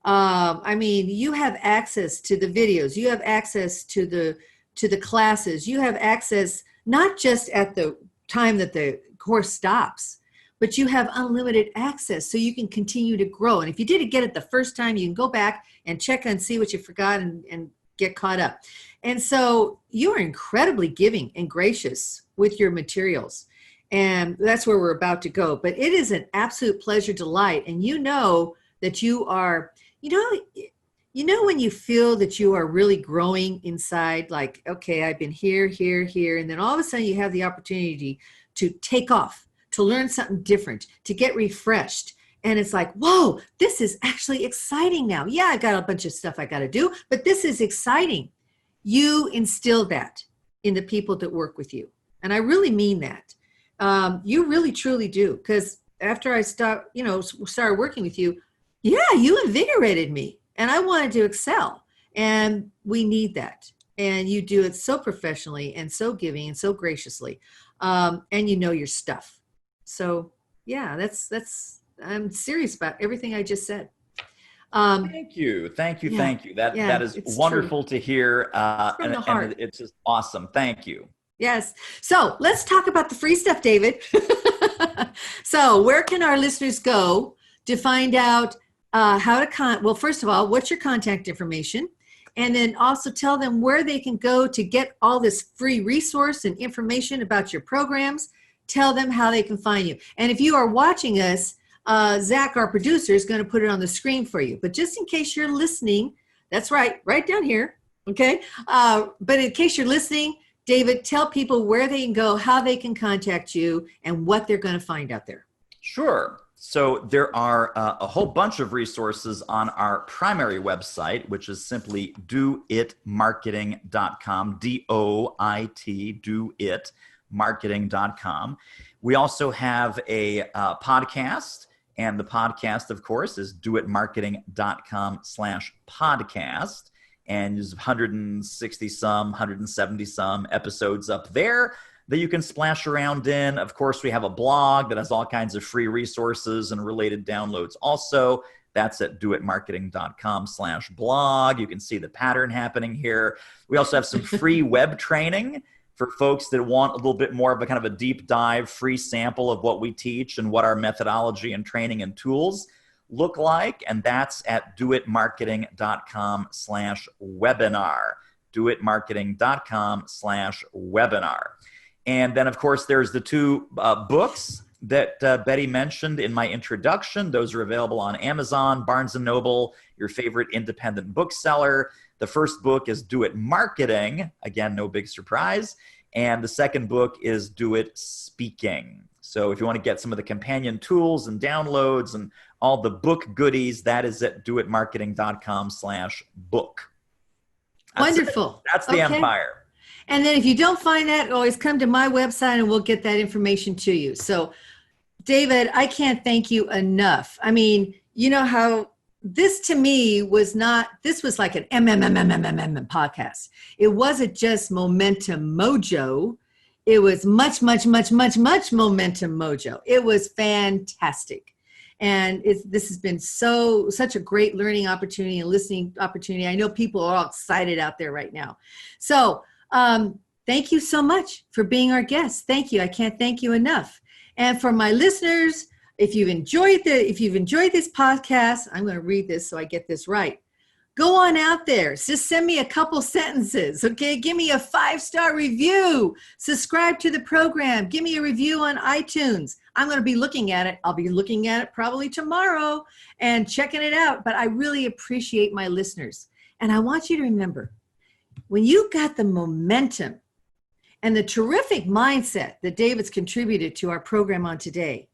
You have access to the videos, you have access to the classes, you have access not just at the time that the course stops, but you have unlimited access so you can continue to grow. And if you didn't get it the first time, you can go back and check and see what you forgot and get caught up. And so you are incredibly giving and gracious with your materials. And that's where we're about to go. But it is an absolute pleasure, delight. And you know that you are, when you feel that you are really growing inside, like, okay, I've been here, and then all of a sudden you have the opportunity to take off, to learn something different, to get refreshed. And it's like, whoa, this is actually exciting now. Yeah, I got a bunch of stuff I got to do, but this is exciting. You instill that in the people that work with you. And I really mean that. You really, truly do. Because after I started working with you, yeah, you invigorated me and I wanted to excel. And we need that. And you do it so professionally and so giving and so graciously. And you know your stuff. So Yeah, I'm serious about everything I just said. Thank you. Yeah, That is it's wonderful to hear. It's from the heart. And it's just awesome. Thank you. Yes. So let's talk about the free stuff, David. So where can our listeners go to find out how to well, first of all, what's your contact information? And then also tell them where they can go to get all this free resource and information about your programs. Tell them how they can find you. And if you are watching us, Zach, our producer, is going to put it on the screen for you. But just in case you're listening, that's right down here, okay? But in case you're listening, David, tell people where they can go, how they can contact you, and what they're going to find out there. Sure. So there are a whole bunch of resources on our primary website, which is simply doitmarketing.com, D-O-I-T, doitmarketing.com. We also have a podcast, and the podcast, of course, is doitmarketing.com/podcast. And there's 170 some episodes up there that you can splash around in. Of course, we have a blog that has all kinds of free resources and related downloads also. That's at doitmarketing.com/blog. You can see the pattern happening here. We also have some free web training for folks that want a little bit more of a kind of a deep dive, free sample of what we teach and what our methodology and training and tools look like. And that's at doitmarketing.com/webinar, doitmarketing.com/webinar. And then, of course, there's the two books that Betti mentioned in my introduction. Those are available on Amazon, Barnes & Noble, your favorite independent bookseller. The first book is Do It Marketing. Again, no big surprise. And the second book is Do It Speaking. So if you want to get some of the companion tools and downloads and all the book goodies, that is at doitmarketing.com/book. Wonderful. That's the empire. And then if you don't find that, always come to my website and we'll get that information to you. So, David, I can't thank you enough. I mean, you know how this to me was this was like an podcast. It wasn't just momentum mojo. It was much momentum mojo. It was fantastic. And this has been such a great learning opportunity and listening opportunity. I know people are all excited out there right now. So thank you so much for being our guest. Thank you. I can't thank you enough. And for my listeners, if you've enjoyed this podcast, I'm going to read this so I get this right. Go on out there. Just send me a couple sentences, okay? Give me a 5-star review. Subscribe to the program. Give me a review on iTunes. I'm going to be looking at it. I'll be looking at it probably tomorrow and checking it out. But I really appreciate my listeners. And I want you to remember, when you got the momentum and the terrific mindset that David's contributed to our program on today,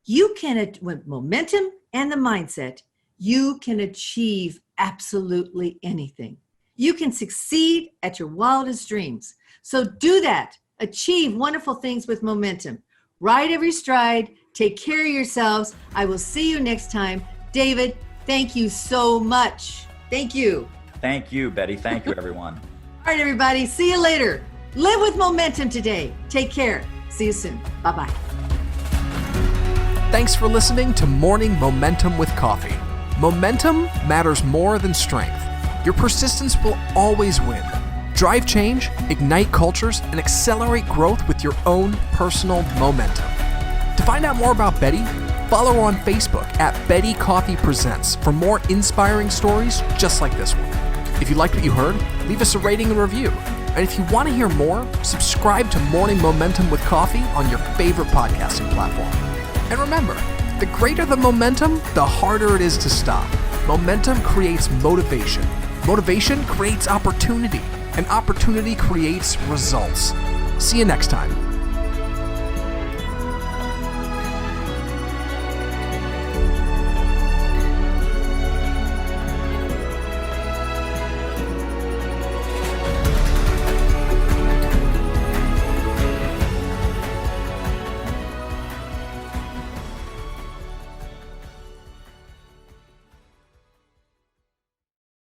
you can, with momentum and the mindset, you can achieve absolutely anything. You can succeed at your wildest dreams. So do that. Achieve wonderful things with momentum. Ride every stride. Take care of yourselves. I will see you next time. David, thank you so much. Thank you. Thank you, Betti. Thank you, everyone. All right, everybody. See you later. Live with momentum today. Take care. See you soon. Bye-bye. Thanks for listening to Morning Momentum with Coffey. Momentum matters more than strength. Your persistence will always win. Drive change, ignite cultures, and accelerate growth with your own personal momentum. To find out more about Betti, follow her on Facebook at Betti Coffey Presents for more inspiring stories just like this one. If you liked what you heard, leave us a rating and review. And if you want to hear more, subscribe to Morning Momentum with Coffey on your favorite podcasting platform. And remember, the greater the momentum, the harder it is to stop. Momentum creates motivation. Motivation creates opportunity. And opportunity creates results. See you next time.